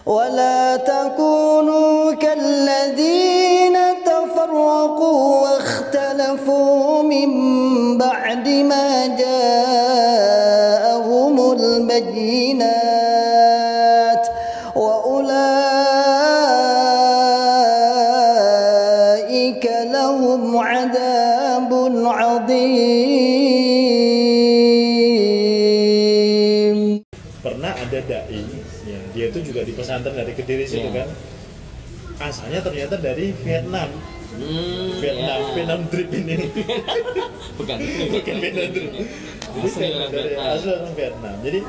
ولا تكونوا كالذين تفرقوا واختلفوا من بعد ما جاءهم البينات وأولئك لهم عذاب عظيم. Pernah ada dai ya, dia itu juga di pesantren dari Kediri situ kan, asalnya ternyata dari Vietnam. Vietnam drip ini. Bukan Vietnam drip. Jadi dari asal orang Vietnam. Jadi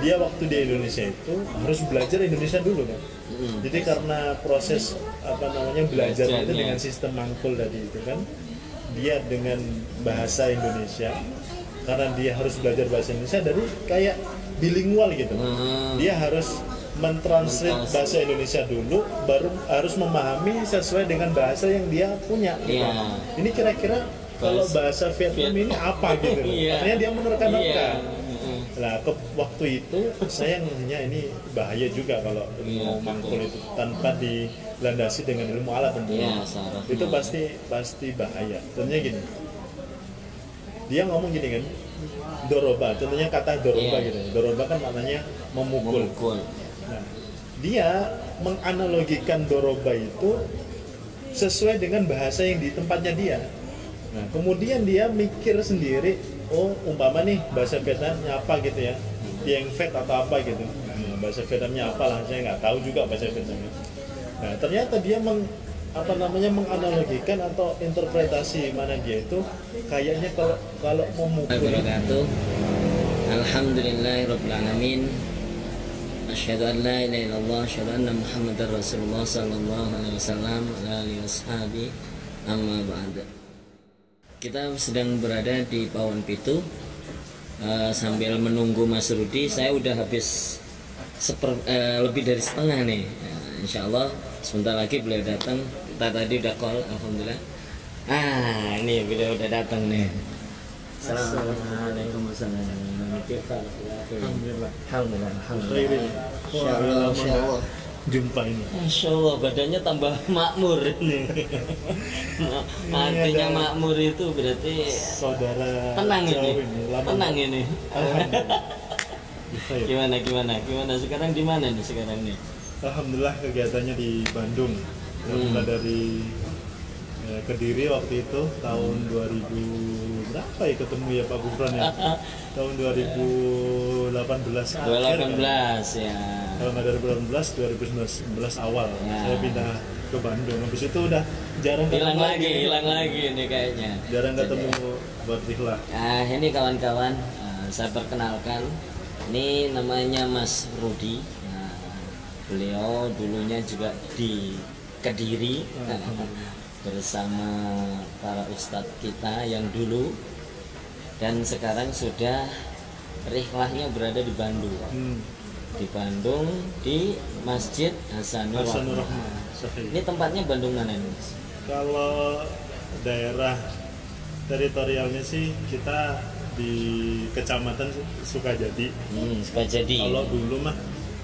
dia waktu di Indonesia itu harus belajar Indonesia dulu kan. Jadi karena proses belajar itu dengan sistem mangkul tadi itu kan, dia dengan bahasa Indonesia, karena dia harus belajar bahasa Indonesia dari kayak bilingual gitu. Dia harus mentranslate bahasa Indonesia dulu, baru harus memahami sesuai dengan bahasa yang dia punya. Gitu. Ini kira-kira kalau bahasa Vietnam ini apa gitu? Artinya dia menerka-nerka. Nah, waktu itu saya ngehnya ini bahaya juga kalau mau mangkul itu tanpa dilandasi dengan ilmu alat tentunya. Itu pasti bahaya. Tentunya gini. Dia ngomong gini kan, doroba, contohnya kata doroba gitu. Doroba kan maknanya memukul. Nah, dia menganalogikan doroba itu sesuai dengan bahasa yang di tempatnya dia. Nah, kemudian dia mikir sendiri, oh umpama nih bahasa Vietnamnya apa gitu ya, Yang Vet atau apa gitu. Nah, bahasa Vietnamnya apa lah, saya nggak tahu juga bahasa Vietnamnya. Nah, ternyata dia menganalogikan atau interpretasi mana dia itu kayaknya kalau memukul. Alhamdulillahirabbil alamin. Asyhadu an la ilaha illallah, asyhadu anna Muhammadar Rasulullah sallallahu alaihi wasallam, alihi washabi, amma ba'd. Kita sedang berada di Pawon Pitu sambil menunggu Mas Rudi. Saya udah habis lebih dari setengah nih. Insya Allah sebentar lagi beliau datang. Kita tadi udah call, alhamdulillah. Ini beliau udah datang nih. Assalamualaikum warahmatullahi wabarakatuh. Alhamdulillah. Jumpa ini. Masya Allah, badannya tambah makmur ini. Artinya makmur itu berarti saudara tenang ini. Tenang ini. Gimana sekarang di mana nih sekarang nih? Alhamdulillah kegiatannya di Bandung. Mulai dari Kediri waktu itu tahun 2000 berapa ya ketemu ya Pak Gufron ya? Tahun 2018 akhir. 2018 ya. Tahun 2018 2019 awal saya pindah ke Bandung. Habis itu udah jarang hilang lagi ini kayaknya. Jarang ketemu buat Rihlah. Ini kawan-kawan, saya perkenalkan. Ini namanya Mas Rudi. Beliau dulunya juga di Kediri bersama para ustadz kita yang dulu, dan sekarang sudah rihlahnya berada di Bandung. Di Bandung di Masjid Hasanur Rahman. Ini tempatnya Bandung mana nih? Kalau daerah teritorialnya sih kita di Kecamatan Sukajadi. Sukajadi. Kalau dulu mah,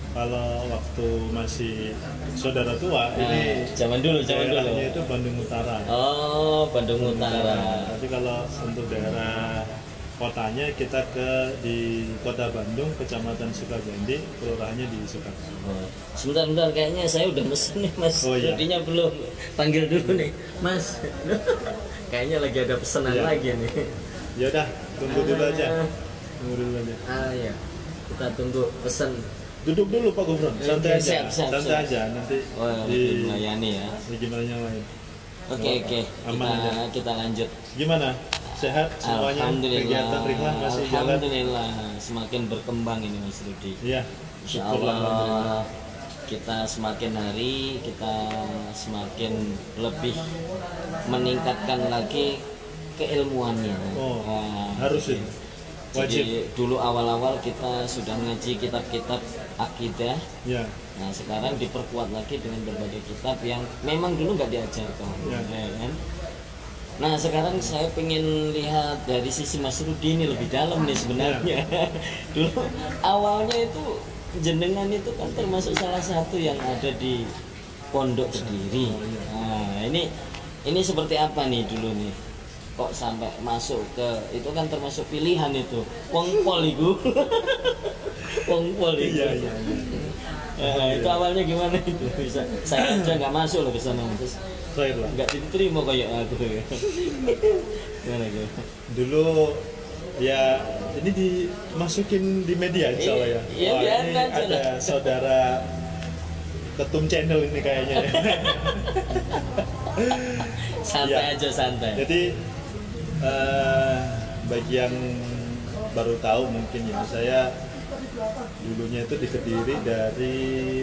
kalau waktu masih saudara tua, ini zaman dulu itu Bandung Utara. Oh, Bandung Utara. Tapi kalau untuk daerah kotanya kita di Kota Bandung, Kecamatan Sukajadi, kelurahannya di Sukajadi. Sebentar, kayaknya saya udah mesen nih Mas. Rudinya belum. Panggil dulu nih, Mas. Kayaknya lagi ada pesanan lagi nih. Ya udah, tunggu dulu aja. Iya. Kita tunggu pesan. Duduk dulu Pak Gufron, santai aja, santai aja nanti melayani ya. Gimana yang lain? Oke, kita lanjut. Gimana? Sehat semuanya? Kegiatan Rihlah masih jalan? Alhamdulillah, semakin berkembang ini Mas Rudi. Iya. Insya Allah kita semakin hari kita semakin lebih meningkatkan lagi keilmuannya. Harus itu. Wajib. Jadi dulu awal-awal kita sudah ngaji kitab-kitab akidah. Ya. Nah sekarang diperkuat lagi dengan berbagai kitab yang memang dulu nggak diajarkan. Ya kan? Nah sekarang saya pengen lihat dari sisi Mas Rudi ini lebih dalam nih sebenarnya. Dulu awalnya itu jenengan itu kan termasuk salah satu yang ada di Pondok Kediri. Nah, ini seperti apa nih dulu nih? Kok sampai masuk ke itu kan termasuk pilihan itu. Wongpol itu. Wongpol itu. Iya. Itu awalnya gimana itu? Bisa saya aja nggak masuk loh ke sana terus Terakhir lah. nggak diterima kayak aku. Gimana gitu? Dulu ya ini dimasukin di media insya Allah ya. Iya, Wah, biar ini aja ada lah. saudara ketum channel ini kayaknya. Santai Iya. aja santai. Jadi bagi yang baru tahu mungkin ya, saya dulunya itu di Kediri dari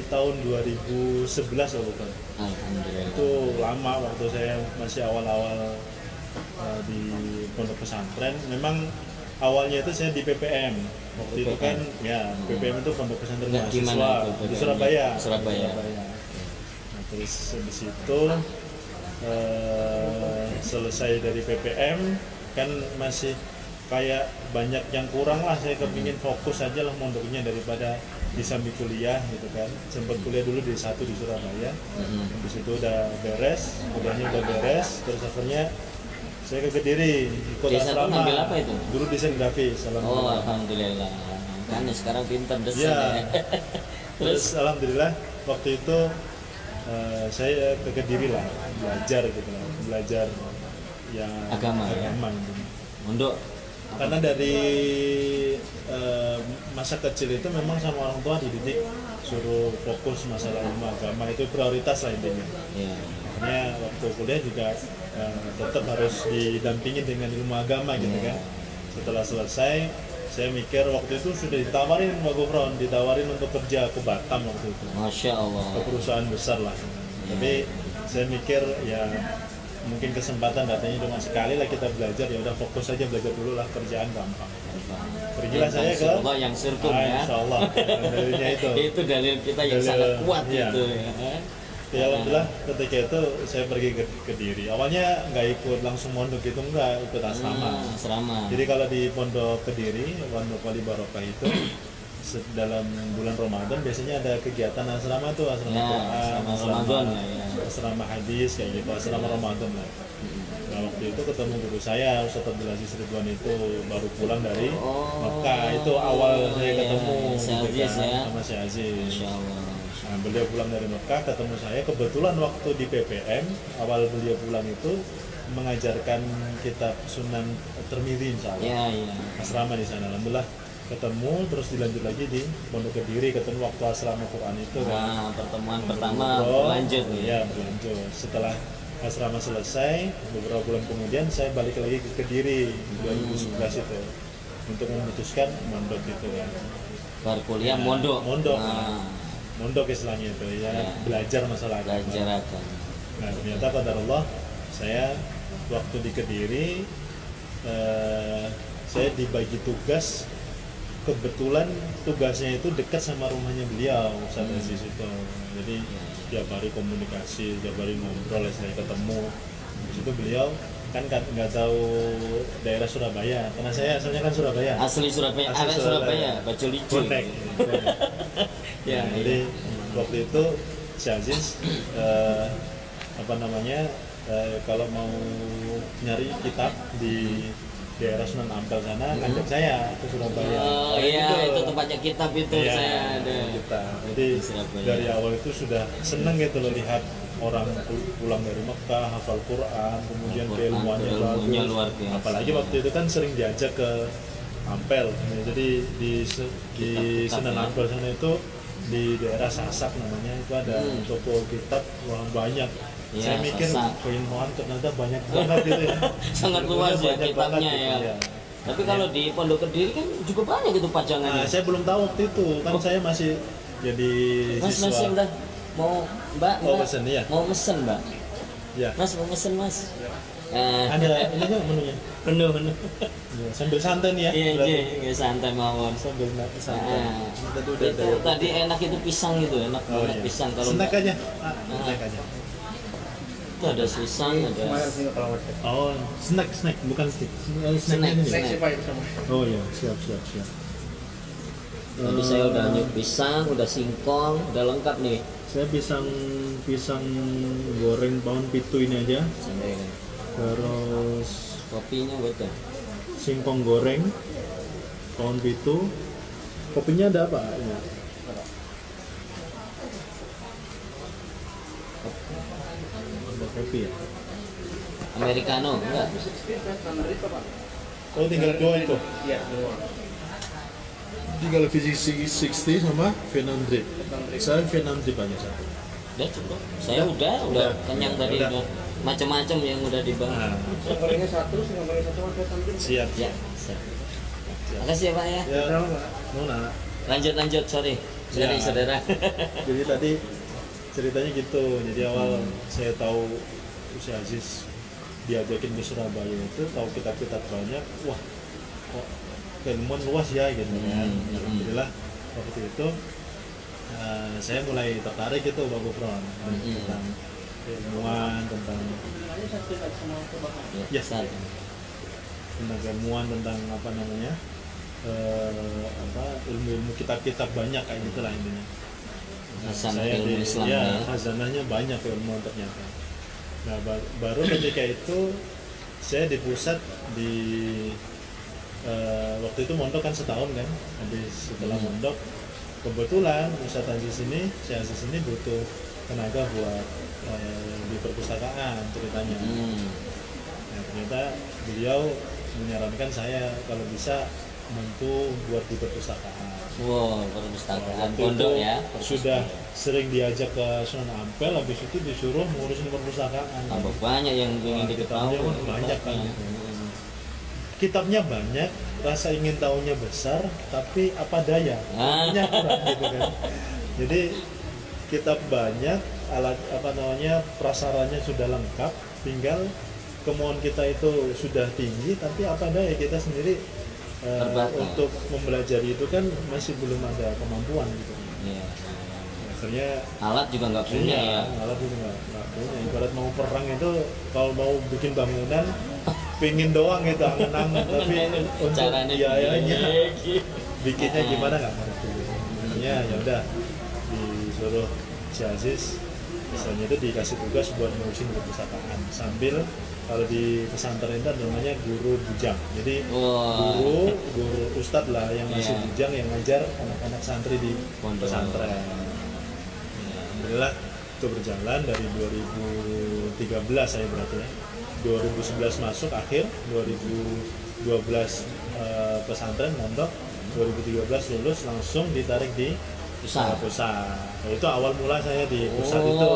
tahun 2011 loh bukan. Alhamdulillah. Itu lama waktu saya masih awal-awal di pondok pesantren. Memang awalnya itu saya di PPM. Waktu itu kan ya PPM itu pondok pesantren Nggak, di mahasiswa mana itu di PPM-nya? Surabaya. Surabaya. Nah, terus habis itu selesai dari PPM kan masih kayak banyak yang kurang lah, saya kepingin fokus aja lah mondoknya daripada disambi kuliah gitu kan. Sempat kuliah dulu di satu di Surabaya, habis itu udah beres, kuliahnya udah beres, terus akhirnya saya ke Kediri ikut Di satu asrama. ngambil apa itu? Dulu desain grafis. Oh, alhamdulillah. Kan sekarang pintar desain Ya. ya. Terus alhamdulillah waktu itu saya ke Kediri lah belajar gitu lah, belajar yang Agama, ya? gitu. Untuk Karena dari masa kecil itu memang sama orang tua dididik suruh fokus masalah ilmu agama, itu prioritas lah intinya. ya. Akhirnya waktu kuliah juga tetap harus didampingin dengan ilmu agama gitu kan. Setelah selesai saya mikir waktu itu sudah ditawarin Pak Gufron, ditawarin untuk kerja ke Batam waktu itu, Masya ke Allah. perusahaan besar lah. Tapi saya mikir ya mungkin kesempatan datangnya cuma sekali lah, kita belajar, ya udah fokus aja belajar dulu lah, kerjaan gampang. Pergilah saya ke Allah yang surkum ya. Insya Allah dalilnya itu. Itu dalil kita yang Dalil, sangat kuat iya. itu ya. Ya alhamdulillah ketika itu saya pergi ke Kediri. Awalnya nggak ikut langsung mondok itu, enggak, ikut asrama. Asrama. Jadi kalau di pondok Kediri, Pondok Wali Barokah itu dalam bulan Ramadan biasanya ada kegiatan asrama tuh, asrama Ya, Quran, asrama Ramadan ya. asrama hadis kayak gitu, asrama Ramadan lah. Nah waktu itu ketemu guru saya Ustaz Abdul Aziz Ridwan, itu baru pulang dari Mekah. Itu awal saya iya. ketemu Si gitu Aziz kan, ya. sama si Aziz. Masya Allah. Nah, beliau pulang dari Mekah, ketemu saya kebetulan waktu di PPM. Awal beliau pulang itu mengajarkan kitab Sunan Tirmidzi insya Allah. Ya, ya. Asrama di sana. Alhamdulillah ketemu, terus dilanjut lagi di Pondok Kediri, ketemu waktu asrama Quran itu kan. Nah, pertemuan pertama Ngobrol. berlanjut nih. Ya, berlanjut. Setelah asrama selesai, beberapa bulan kemudian saya balik lagi ke Kediri 2011 itu untuk memutuskan mondok itu kan. Baru kuliah Ya, mondok. mondok. Nah, Mondok istilahnya itu ya, Ya. belajar masalah agama. belajar agama. Nah ternyata qadarullah saya waktu di Kediri saya dibagi tugas, kebetulan tugasnya itu dekat sama rumahnya beliau Ustaz Aziz itu. Jadi tiap hari komunikasi, tiap hari ngobrol, saya ketemu. Di situ beliau kan nggak tahu daerah Surabaya, karena saya asalnya kan Surabaya. Asli Surabaya, Asli arek Surabaya, Bajul Ijo. Bonek. Ya, Nah, jadi waktu itu si Aziz kalau mau nyari kitab di daerah Sunan Ampel sana, ngajak saya ke Surabaya. Oh Kayak iya, gitu. itu tempatnya kitab itu Iya, saya ada. kitab. Jadi Di Surabaya. dari awal itu sudah seneng gitu loh lihat orang pulang dari Mekah hafal Quran, kemudian Al-Quran, keilmuannya ilmunya bagus. luar biasa. Apalagi waktu itu kan sering diajak ke Ampel. Nah, jadi di Kitab-kitab Sunan ya. Ampel sana itu di daerah Sasak namanya, itu ada toko kitab banyak. Iya, Saya mikir Sasak. keilmuan ternyata banyak banget gitu ya. Sangat luas ya Banyak kitabnya banget gitu, ya. Tapi kalau di Pondok Kediri kan juga banyak itu Nah, pajangannya. saya belum tahu waktu itu, kan saya masih jadi Mas siswa. masih udah mau Mbak, Oh, Mbak, pesen, iya. mau mesen Mbak. Ya. Mas mau mesen Mas. Ada ini nggak menunya? penuh. Ya, sambil santai nih ya. Iya berarti. iya santai mawon. Sambil santai. Ah, Tadi udah itu ada. tadi enak itu pisang gitu, enak Oh, banget iya. pisang kalau snack enggak- aja. Snack aja. itu ada pisang, ada Oh, snack bukan stick. Snacknya Snack, ini. snack. Oh iya, siap. Jadi saya udah nyuk pisang, udah singkong, udah lengkap nih. Saya pisang goreng pawon pitu ini aja. Sampai Terus kopinya betul. singkong goreng pawon pitu. Kopinya ada apa? Ya. Ada kopi ya? Americano enggak? Oh tinggal dua itu? Iya dua. Tinggal V60 sama V600. Saya V600 banyak satu. Udah cukup. Saya udah kenyang tadi udah macam-macam yang udah dibahas. Gorengnya satu, gorengnya satu ada Siap. Ya, siap. Makasih ya Pak ya. Ya, Nona. Lanjut sorry. Sorry Ya. saudara. Jadi tadi ceritanya gitu. Jadi awal saya tahu Ustaz Aziz diajakin ke Surabaya itu, tahu kitab-kitab banyak. Wah, kok keilmuan luas ya gitu kan. Alhamdulillah waktu itu saya mulai tertarik gitu Pak Gufron tentang ilmuwan, tentang Ya, Ustaz. tentang ilmuwan, tentang apa namanya ilmu-ilmu kitab-kitab banyak kayak gitulah intinya. Khazanah Saya ilmu Islam ya, ya. khazanahnya banyak ilmuwan ternyata. Nah baru ketika itu saya di pusat di waktu itu mondok kan setahun kan. Habis setelah mondok kebetulan Ustaz Aziz ini, Syekh Aziz ini butuh tenaga buat di perpustakaan ceritanya. Nah, ternyata beliau menyarankan saya kalau bisa mampu buat di perpustakaan. Wow, perpustakaan Waktu pondok itu ya. Sudah sering diajak ke Sunan Ampel, habis itu disuruh ngurusin perpustakaan. Tambah banyak yang ingin diketahui. Kitabnya banyak kan. Kitabnya banyak, rasa ingin tahunya besar, tapi apa daya? Punya kurang gitu kan. Jadi kitab banyak, alat apa namanya prasaranya sudah lengkap, tinggal kemauan kita itu sudah tinggi, tapi apa daya kita sendiri untuk mempelajari itu kan masih belum ada kemampuan gitu. Iya. Akhirnya Alat juga nggak punya ya. alat itu nggak punya. Ibarat mau perang itu kalau mau bikin bangunan pingin doang gitu angen-angen, tapi untuk Caranya biayanya gini. bikinnya gimana nggak ngerti. Ya udah disuruh si Aziz, misalnya itu dikasih tugas buat ngurusin perpustakaan sambil kalau di pesantren itu namanya guru bujang. Jadi guru ustadz lah yang masih bujang yang ngajar anak-anak santri di pesantren. Ya, alhamdulillah itu berjalan dari 2013 saya berarti ya. 2011 masuk akhir, 2012 pesantren mondok, 2013 lulus langsung ditarik di pusat. Nah, itu awal mula saya di pusat itu.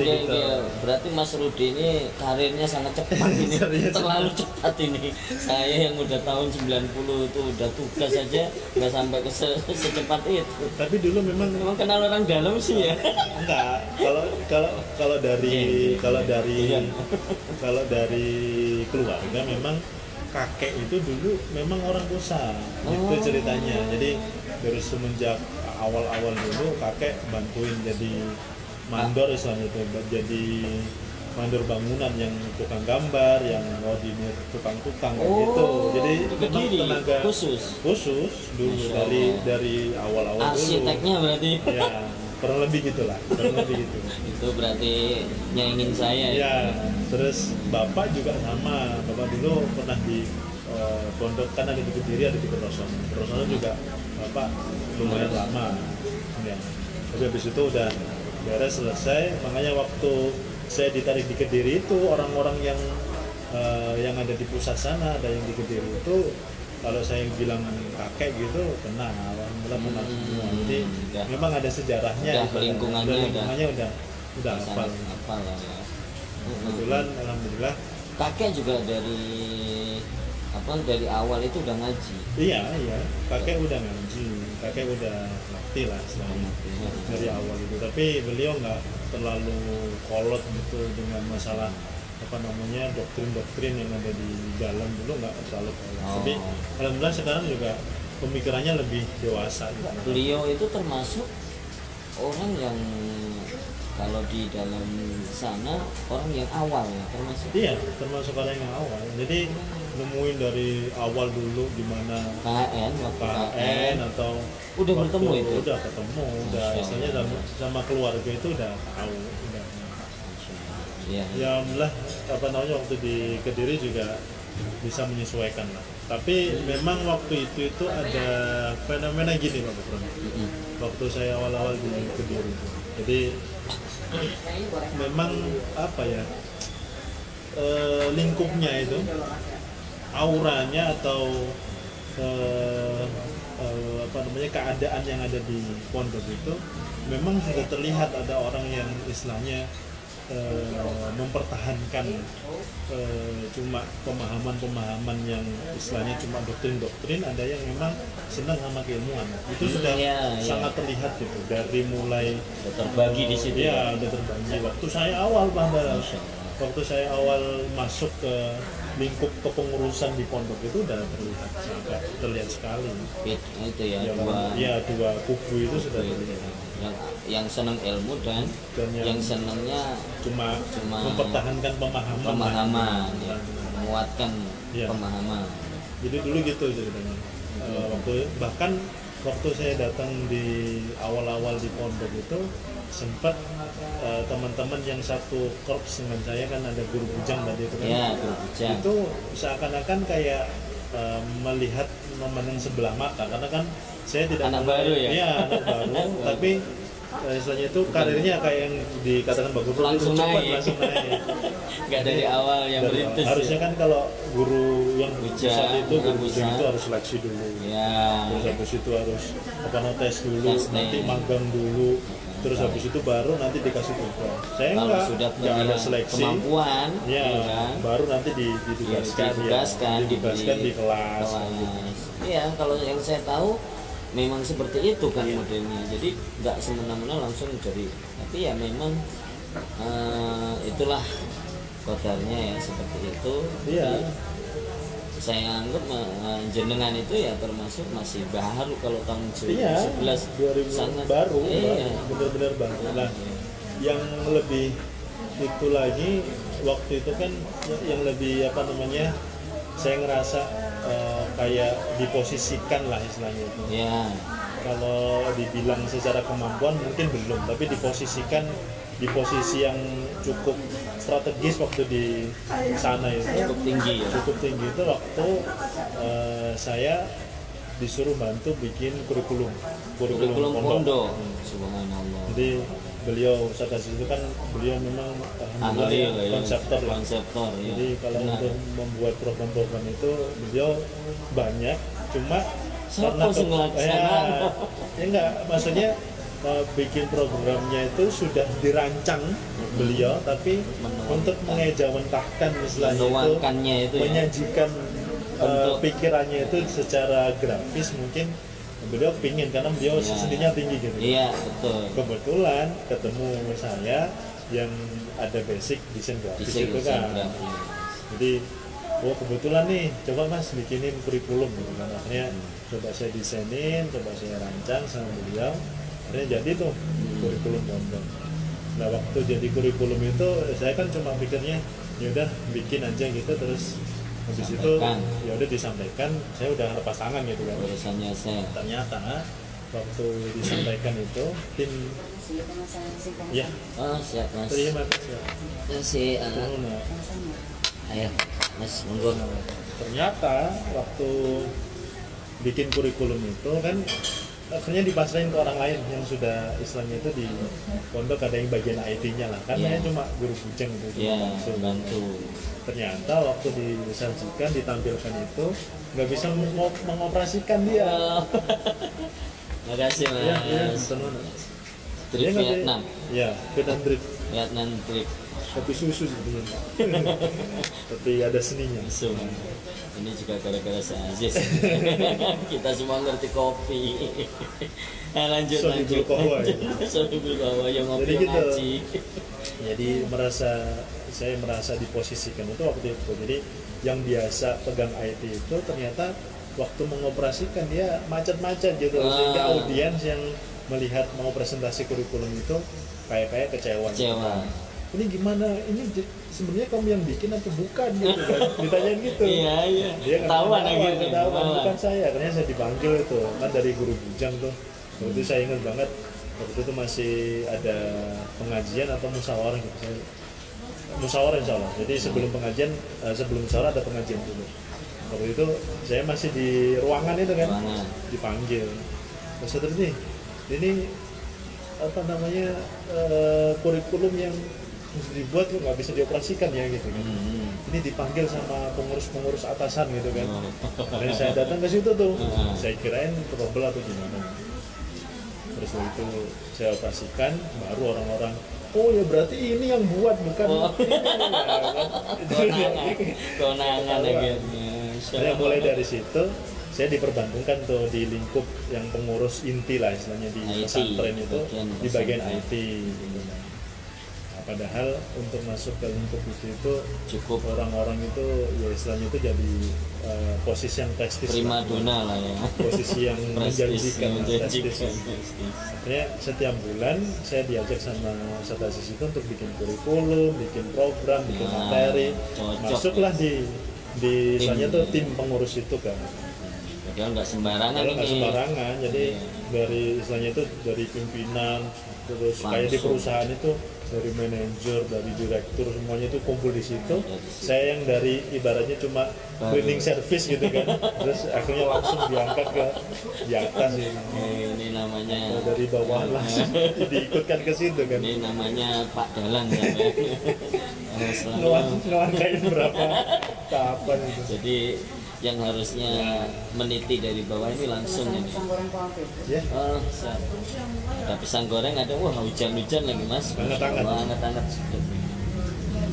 Gitu. Berarti Mas Rudi ini karirnya sangat cepat ini. Terlalu cepat ini. Saya yang udah tahun 90 itu udah tugas aja nggak sampai ke secepat itu. Tapi dulu memang kenal orang dalam sih ya. Enggak. Kalau dari keluarga memang kakek itu dulu memang orang pusat. Itu ceritanya. Jadi dari semenjak awal-awal dulu kakek bantuin jadi mandor istilahnya itu, jadi mandor bangunan yang tukang gambar, yang ordinir tukang-tukang gitu. Jadi memang tenaga khusus dulu dari awal-awal dulu. Arsiteknya berarti. Ya, kurang lebih gitulah, kurang lebih gitu. Itu berarti nyaingin saya. Ya, terus bapak juga sama. Bapak dulu pernah di pondok kan ada di Kediri, ada di Kertosono. Kertosono juga bapak lumayan lama. Ya. Tapi habis itu udah beres selesai. Makanya waktu saya ditarik di Kediri itu orang-orang yang ada di pusat sana, ada yang di Kediri itu kalau saya bilang kakek gitu kenal, alhamdulillah kenal semua. Jadi memang ada sejarahnya. Lingkungannya udah hafal. Kebetulan alhamdulillah. Kakek juga dari awal itu udah ngaji. Iya, kakek udah ngaji, kakek udah ngerti lah selama dari awal itu. Tapi beliau nggak terlalu kolot gitu dengan masalah apa namanya doktrin yang ada di dalam, dulu nggak terlalu kolot. Tapi alhamdulillah sekarang juga pemikirannya lebih dewasa. Gitu. Beliau itu termasuk orang yang kalau di dalam sana orang yang awal ya termasuk. Iya, termasuk orang yang awal. Jadi nemuin dari awal dulu gimana KN waktu KN atau udah waktu- bertemu itu. udah ketemu, udah Masya istilahnya sama keluarga itu udah tahu, udah. Iya. Ya alhamdulillah apa namanya waktu di Kediri juga bisa menyesuaikan lah. Tapi memang waktu itu ada fenomena gini Pak Bukron. Waktu saya awal-awal di Kediri. Jadi memang apa ya lingkupnya itu auranya atau apa namanya keadaan yang ada di pondok itu memang sudah terlihat ada orang yang istilahnya mempertahankan cuma pemahaman-pemahaman yang istilahnya cuma doktrin-doktrin, ada yang memang senang sama keilmuan. Itu sudah sangat terlihat gitu dari mulai Terbagi di situ. ya udah terbagi. Waktu saya awal waktu saya awal masuk ke lingkup kepengurusan di pondok itu udah terlihat sekali. Itu ya, Dua kubu itu sudah terlihat. yang senang ilmu dan yang senangnya cuma mempertahankan pemahaman ya, menguatkan Ya. pemahaman. Jadi dulu gitu ceritanya. Bahkan waktu saya datang di awal-awal di pondok itu sempat teman-teman yang satu korps dengan saya kan ada guru bujang tadi itu kan. Ya, guru bujang. Itu seakan-akan kayak melihat memandang sebelah mata karena kan saya tidak Anak baru ya? Iya, anak baru tapi istilahnya itu karirnya kayak yang dikatakan Pak Guru Langsung itu cepat, naik. langsung naik. Nggak dari awal yang Dari merintis. harusnya kan kalau guru yang Bujang, saat itu guru bisa. bujang itu harus seleksi dulu. Ya. Terus habis itu harus tes dulu, Tes nanti nih. magang dulu. Terus habis itu baru nanti dikasih tugas. Saya Kalau enggak, sudah enggak ada punya seleksi. kemampuan, Ya, kan? baru nanti ditugaskan, ditugaskan di kelas. Iya, kalau yang saya tahu memang seperti itu kan modelnya. Jadi nggak semena-mena langsung jadi. Tapi ya memang itulah kodarnya ya seperti itu. Iya. Jadi, saya anggap jenengan itu ya termasuk masih baru kalau tahun 2011 Iya, 2000 sangat baru, iya. benar-benar baru. Nah, yang lebih itu lagi waktu itu kan yang lebih apa namanya, saya ngerasa kayak diposisikan lah istilahnya itu. Ya, Kalau dibilang secara kemampuan mungkin belum, tapi diposisikan di posisi yang cukup strategis waktu di sana itu. cukup tinggi ya. Cukup tinggi itu waktu saya disuruh bantu bikin kurikulum Kurikulum pondok. pondok. Subhanallah. Jadi beliau Ustaz Aziz itu kan beliau memang Ahli alhamdulillah ya, konseptor lah. konseptor ya. Jadi kalau Benar. untuk membuat program-program itu beliau banyak, cuma Siapa sih ngelaksana? ya enggak, maksudnya bikin programnya itu sudah dirancang beliau, tapi untuk mengejawantahkan istilahnya itu, Menuangkannya itu ya. menyajikan Bentuk. pikirannya itu secara grafis mungkin beliau pingin karena beliau Iya. seninya tinggi gitu. Iya, betul. Kebetulan ketemu saya yang ada basic desain grafis Desain itu kan. grafis. Jadi kebetulan nih coba mas bikinin kurikulum gitu kan. Akhirnya coba saya desainin, coba saya rancang sama beliau. Akhirnya jadi tuh kurikulum pondok. Nah waktu jadi kurikulum itu saya kan cuma pikirnya yaudah bikin aja gitu, terus habis Sampaikan. itu ya udah disampaikan, saya udah lepas tangan gitu kan. Urusannya saya. Ternyata waktu disampaikan itu tim ya Oh, siap Mas. terima kasih. Kasih Nah, ayo Mas, monggo. ternyata waktu bikin kurikulum itu kan akhirnya dipasrahin ke orang lain yang sudah istilahnya itu di pondok, ada yang bagian IT-nya lah kan. Iya. Saya cuma guru bujang gitu, cuma Ya, bantu. Ternyata waktu disajikan ditampilkan itu nggak bisa mengoperasikan dia. Oh. Makasih Mas. Iya, iya, teman. Trip Dia nggak Vietnam. Ya, Vietnam trip. Vietnam trip. Kopi susu sebetulnya. Tapi ada seninya. Langsung. Ini juga gara-gara saya Aziz. Kita semua ngerti kopi. Nah, lanjut Sohibul lanjut. Qahwa ya. Sohibul Qahwa yang ngopi Jadi yang gitu. ngaji. Jadi saya merasa diposisikan itu waktu itu. Jadi yang biasa pegang IT itu ternyata waktu mengoperasikan dia macet-macet gitu, sehingga audiens yang melihat mau presentasi kurikulum itu kayak kecewa. Kecewa. ini gimana, ini sebenarnya kamu yang bikin atau bukan gitu kan, ditanyain gitu. Iya. Dia Ketahuan gitu. ketahuan bukan saya, akhirnya saya dipanggil itu kan dari guru bujang tuh. Waktu itu saya ingat banget, waktu itu masih ada pengajian atau musyawarah gitu. Musyawarah insya Allah. Jadi sebelum pengajian, sebelum musyawarah ada pengajian dulu. Waktu itu saya masih di ruangan itu kan, dipanggil. Terus ini apa namanya kurikulum yang dibuat kok nggak bisa dioperasikan ya gitu kan. Ini dipanggil sama pengurus atasan gitu kan. Dan saya datang ke situ tuh, saya kirain trouble atau gimana. Terus waktu itu saya operasikan, baru orang-orang, oh ya berarti ini yang buat bukan kewenangan akhirnya. Saya mulai dari situ saya diperbandingkan tuh di lingkup yang pengurus inti lah istilahnya di pesantren itu di bagian IT gitu. Nah, padahal untuk masuk ke lingkup itu cukup orang-orang itu ya istilahnya itu jadi posisi yang prestis, prima dona lah ya, posisi yang menjanjikan. Akhirnya setiap bulan saya diajak sama Satasis itu untuk bikin kurikulum, bikin program, bikin materi, masuklah di istilahnya tuh tim pengurus itu kan. Jadi nggak sembarangan ini. Nggak sembarangan, jadi dari istilahnya itu dari pimpinan, terus kayak di perusahaan itu dari manajer, dari direktur semuanya itu kumpul di situ. Saya yang dari ibaratnya cuma cleaning service gitu kan, terus akhirnya langsung diangkat ke di atas ini. Ini namanya dari bawah langsung diikutkan ke situ kan. Ini namanya Pak Dalang ya. Ngelangkain berapa tahapan itu. Jadi yang harusnya meniti dari bawah ini langsung ini. Ya. Oh, ada pisang goreng, ada wah hujan-hujan lagi mas. Hangat-hangat. Hangat-hangat.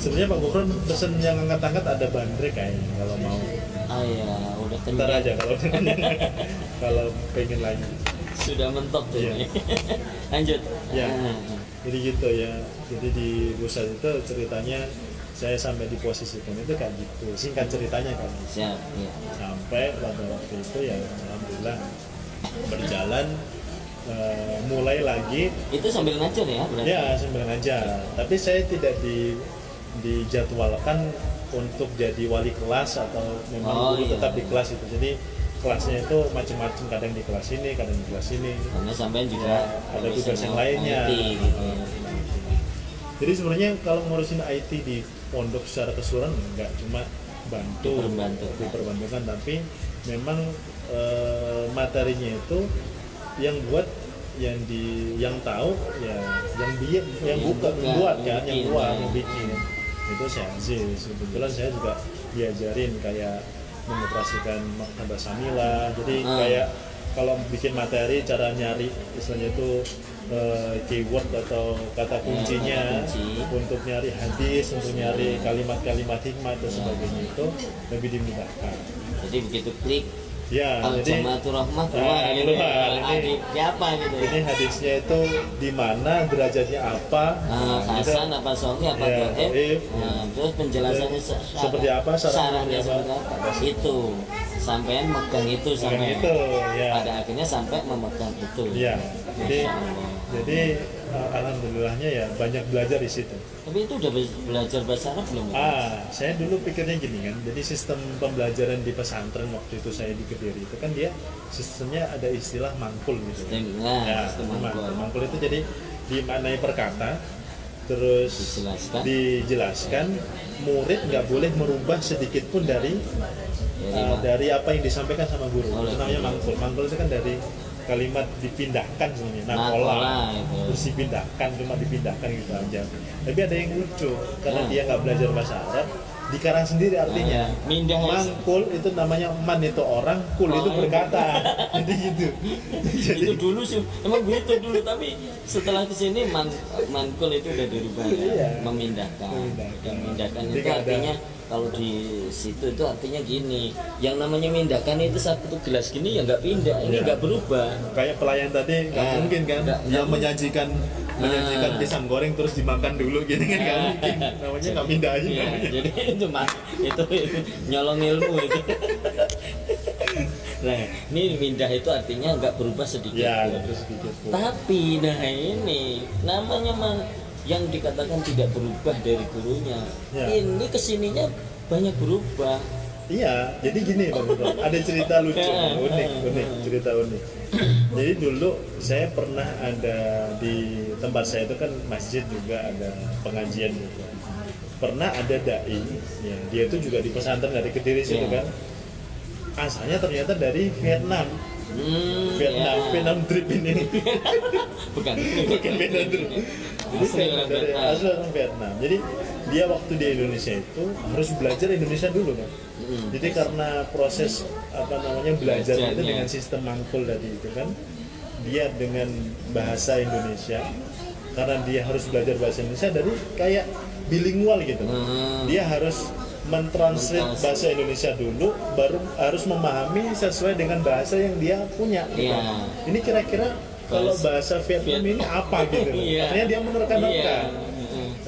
Sebenarnya Pak Gufron pesen yang hangat-hangat ada bandrek kayaknya kalau mau. Ah ya, udah kenyang. Ntar aja kalau kalau pengen lagi. Sudah mentok tuh Iya. ini. Lanjut. Ya. Jadi gitu ya. Jadi di pusat itu ceritanya saya sampai di posisi itu kayak gitu, singkat ceritanya kan. Siap, ya. Sampai pada waktu itu ya alhamdulillah berjalan, mulai lagi. Itu sambil ngajar ya berarti? Ya sambil ngajar, tapi saya tidak dijadwalkan untuk jadi wali kelas atau memang guru tetap di kelas itu. Jadi kelasnya itu macam-macam, kadang di kelas ini, kadang di kelas ini. Karena sampai juga ada tugas yang lainnya. IT, gitu. Jadi sebenarnya kalau ngurusin IT di pondok secara keseluruhan enggak, cuma diperbantukan, tapi memang materinya itu yang buat yang tahu ya yang buat kan, yang bikin itu saya Aziz. Kebetulan saya juga diajarin kayak mengoperasikan maktabah Samila, jadi kayak kalau bikin materi cara nyari istilahnya itu keyword atau kata kuncinya untuk nyari hadis, untuk nyari kalimat-kalimat hikmah dan sebagainya itu lebih dimudahkan. Jadi begitu klik ya, Al-Jamaatul Rahmah keluar gitu. Ini siapa gitu. Ini hadisnya itu di mana, derajatnya apa? Hasan apa Sahih apa Dhaif. Terus penjelasannya seperti apa, syaratnya seperti apa. Itu sampean megang itu sampai pada akhirnya sampai memegang itu. Iya. Jadi alhamdulillahnya ya banyak belajar di situ. Tapi itu udah belajar bahasa Arab belum? Saya dulu pikirnya gini kan. Jadi sistem pembelajaran di pesantren waktu itu saya di Kediri itu kan dia sistemnya ada istilah mangkul gitu. Sistem mangkul itu jadi dimaknai perkata, terus dijelaskan, murid nggak boleh merubah sedikit pun dari apa yang disampaikan sama guru. Itu namanya mangkul. Mangkul itu kan dari kalimat dipindahkan sebenarnya, nakola, terus dipindahkan, cuma dipindahkan gitu aja. Tapi ada yang lucu, karena dia nggak belajar bahasa Arab, dikarang sendiri artinya. Mangkul itu namanya man itu orang, kul itu berkata. Jadi gitu. Jadi itu dulu sih, emang gitu dulu, tapi setelah kesini mangkul itu udah dirubah, memindahkan. Memindahkan itu artinya kalau di situ itu artinya gini, yang namanya mindahkan itu satu gelas gini ya nggak pindah, ini nggak berubah. Kayak pelayan tadi nggak mungkin kan, yang menyajikan pisang goreng terus dimakan dulu gini kan nggak mungkin, namanya nggak pindah aja. Jadi itu nyolong ilmu itu. Nah, ini mindah itu artinya nggak berubah sedikit. Sedikit. Tapi nah ini namanya yang dikatakan tidak berubah dari gurunya, Ya. ini kesininya banyak berubah. Iya, jadi gini Bang Bro, ada cerita lucu, unik, cerita unik. Jadi dulu saya pernah ada di tempat saya itu kan masjid juga ada pengajian juga. Pernah ada dai, ya, dia itu juga di pesantren dari Kediri situ kan. Asalnya ternyata dari Vietnam. Vietnam trip ini. Bukan Vietnam trip. Jadi asli orang Vietnam. Jadi dia waktu di Indonesia itu harus belajar Indonesia dulu kan. Jadi karena proses belajar itu dengan sistem mangkul tadi itu kan, dia dengan bahasa Indonesia, karena dia harus belajar bahasa Indonesia dari kayak bilingual gitu. Dia harus mentranslate bahasa Indonesia dulu, baru harus memahami sesuai dengan bahasa yang dia punya. Gitu. Ini kira-kira kalau bahasa Vietnam ini apa gitu? Artinya dia menerka-nerka.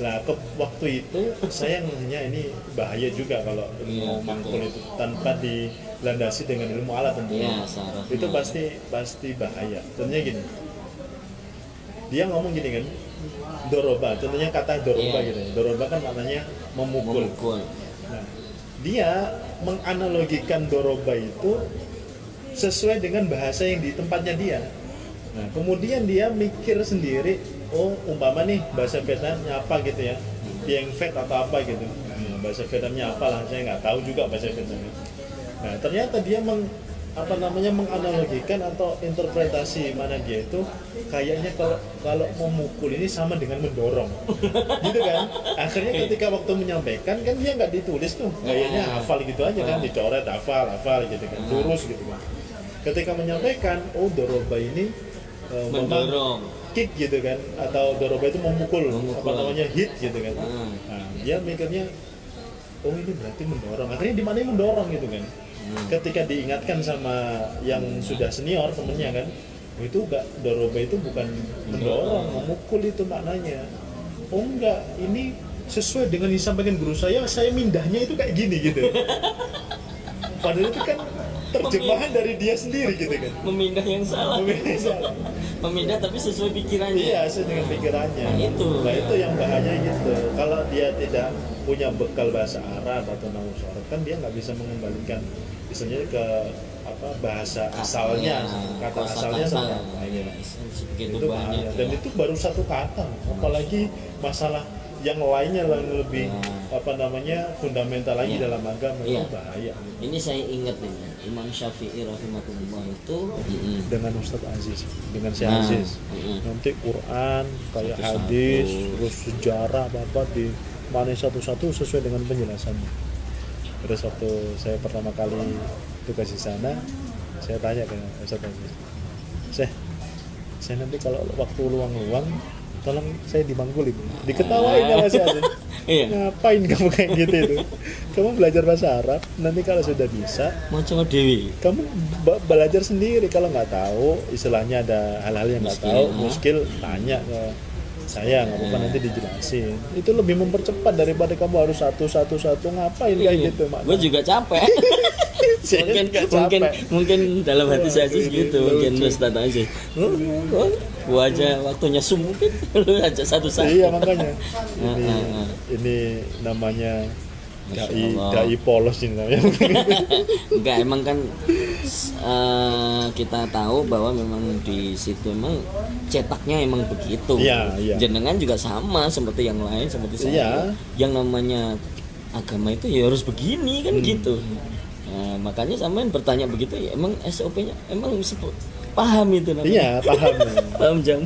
Nah, waktu itu saya nanya ini bahaya juga kalau ilmu mangkul itu tanpa dilandasi dengan ilmu alat tentunya. Itu pasti bahaya. Contohnya gini, dia ngomong gini kan, doroba. Contohnya kata doroba gitu. Doroba kan maknanya memukul. Nah, dia menganalogikan doroba itu sesuai dengan bahasa yang di tempatnya dia. Nah, kemudian dia mikir sendiri, oh umpama nih bahasa Vietnamnya apa gitu ya, Tieng Phet atau apa gitu. Nah, bahasa Vietnamnya apalah, saya nggak tahu juga bahasa Vietnamnya. Nah, ternyata dia menganalogikan atau interpretasi mana dia itu kayaknya kalau memukul ini sama dengan mendorong, gitu kan. Akhirnya ketika waktu menyampaikan kan dia nggak ditulis tuh, kayaknya hafal gitu aja kan, dicoret hafal gitu kan, lurus gitu kan. Ketika menyampaikan, oh doroba ini mendorong, kick gitu kan, atau doroba itu memukul. Hit gitu kan. Nah, dia mikirnya, oh ini berarti mendorong. Akhirnya di mana mendorong gitu kan. Ketika diingatkan sama yang sudah senior temennya kan, itu enggak, doroba itu bukan mendorong, memukul itu maknanya. Oh enggak, ini sesuai dengan disampaikan guru saya mindahnya itu kayak gini gitu. Padahal itu kan terjemahan dari dia sendiri gitu kan. Memindah yang salah. Memindah tapi sesuai pikirannya. Iya, sesuai dengan pikirannya. Nah itu yang bahaya gitu. Kalau dia tidak punya bekal bahasa Arab atau nahwu syorah, kan dia nggak bisa mengembalikan misalnya ke bahasa asalnya, kata asalnya sama apa itu bahaya. Dan itu baru satu kata, apalagi masalah yang lainnya lebih fundamental lagi dalam agama, itu bahaya. Ini saya ingat nih, Imam Syafi'i rahimahullah itu dengan Ustadz Aziz, dengan Syekh Aziz, nanti Quran kayak hadis, terus sejarah apa di mana satu-satu sesuai dengan penjelasannya. Terus waktu saya pertama kali tugas di sana, saya tanya ke Ustadz Aziz, saya nanti kalau waktu luang-luang tolong saya dimanggul itu, diketawain sama si Aziz. Ngapain kamu kayak gitu itu? Kamu belajar bahasa Arab, nanti kalau sudah bisa macam dewi, kamu belajar sendiri. Kalau nggak tahu, istilahnya ada hal-hal yang nggak tahu, muskil tanya ke saya, nggak apa-apa nanti dijelasin. Itu lebih mempercepat daripada kamu harus satu ngapain kayak gitu. Gue juga capek. mungkin dalam hati saya aja gitu, mungkin Ustaz aja. Gua aja waktunya mungkin lu aja satu-satu. Iya makanya. Ini namanya dai polos ini namanya. Enggak, emang kan kita tahu bahwa memang di situ emang cetaknya emang begitu. Iya. Jenengan juga sama seperti yang lain, seperti saya. Yang namanya agama itu ya harus begini kan gitu. Nah, makanya sampean bertanya begitu ya, emang SOP-nya emang paham itu namanya. Iya, paham. Paham Jang.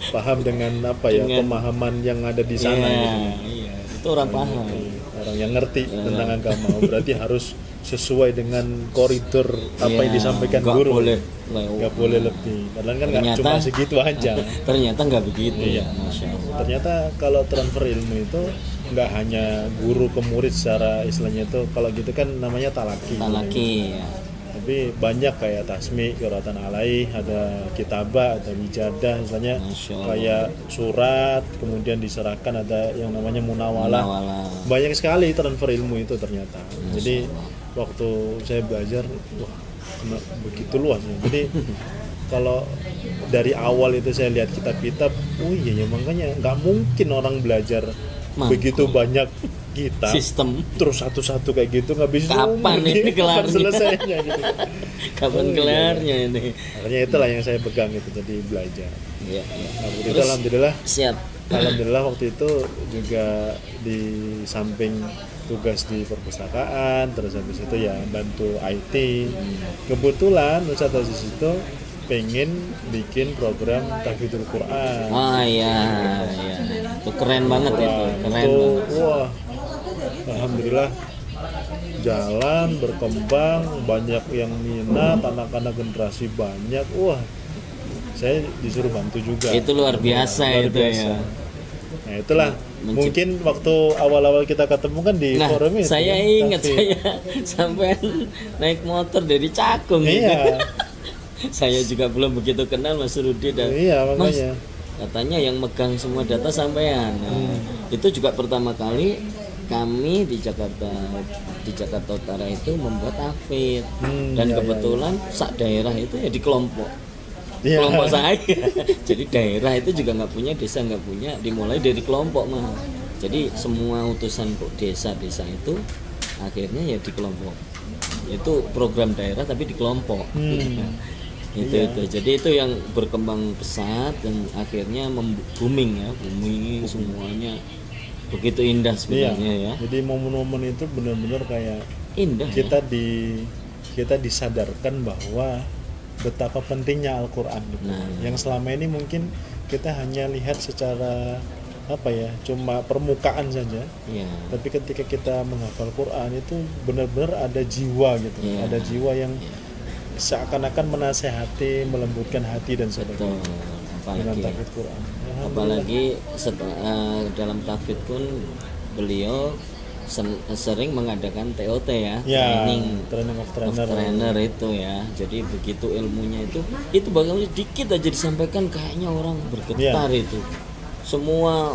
Paham dengan pemahaman yang ada di sana gitu. Iya, itu orang paham. Orang yang ngerti tentang agama berarti harus sesuai dengan koridor apa yang disampaikan guru. Nggak boleh lebih. Padahal kan nggak cuma segitu aja. Ternyata nggak begitu. Iya. Masya Allah. Ternyata kalau transfer ilmu itu nggak hanya guru ke murid secara istilahnya itu, kalau gitu kan namanya talaki. Ya. Tapi banyak kayak tasmi, qiraatan alaih, ada kitabah, ada wijadah, misalnya kayak surat, kemudian diserahkan, ada yang namanya munawalah. Banyak sekali transfer ilmu itu ternyata. Jadi waktu saya belajar, wah begitu luas ya. Jadi kalau dari awal itu saya lihat kitab-kitab, oh iya ya, makanya nggak mungkin orang belajar begitu banyak kitab sistem terus satu-satu kayak gitu nggak bisa. Kapan ini kelarnya? Kapan selesainya gitu. Kapan kelarnya ini? Makanya itulah yang saya pegang itu, jadi belajar. Iya, iya. Waktu itu alhamdulillah, Siap. alhamdulillah waktu itu juga di samping tugas di perpustakaan, terus habis itu ya bantu IT. Kebetulan Ustadz Aziz itu pengen bikin program tahfidzul Quran. Oh iya, iya. Itu keren banget itu, keren Itu, banget. wah, alhamdulillah jalan berkembang, banyak yang minat, anak-anak generasi banyak. Wah, saya disuruh bantu juga. Itu luar biasa Luar itu biasa. ya. Nah itulah mungkin waktu awal-awal kita ketemu kan di Nah, forum itu. saya ingat Tapi- saya sampai naik motor dari Cakung gitu. Iya, Saya juga belum begitu kenal Mas Rudi dan iya Mas, makanya. katanya yang megang semua data sampean. Nah, itu juga pertama kali kami di Jakarta Utara itu membuat tahfidz dan iya, kebetulan sak daerah itu ya di kelompok Iya. kelompok saya. Jadi daerah itu juga nggak punya, desa nggak punya, dimulai dari kelompok mah. Jadi semua utusan desa-desa itu akhirnya ya di kelompok. Itu program daerah tapi di kelompok. Iya. Itu jadi itu yang berkembang pesat dan akhirnya booming semuanya begitu indah Iya. sebenarnya ya. Jadi momen-momen itu benar-benar kayak Indah ya? kita disadarkan bahwa betapa pentingnya Al-Quran gitu. Nah. Yang selama ini mungkin kita hanya lihat secara apa ya, cuma permukaan saja. Iya. Tapi ketika kita menghafal Quran itu benar-benar ada jiwa gitu. Iya. Ada jiwa yang seakan-akan menasehati, melembutkan hati dan Betul. sebagainya dengan Apalagi tahfidz Quran. apalagi dalam tahfidz pun beliau sering mengadakan TOT ya, Ya, training of of trainer. trainer itu ya. Jadi begitu ilmunya itu bakal dikit aja disampaikan kayaknya orang bergetar Ya. itu. Semua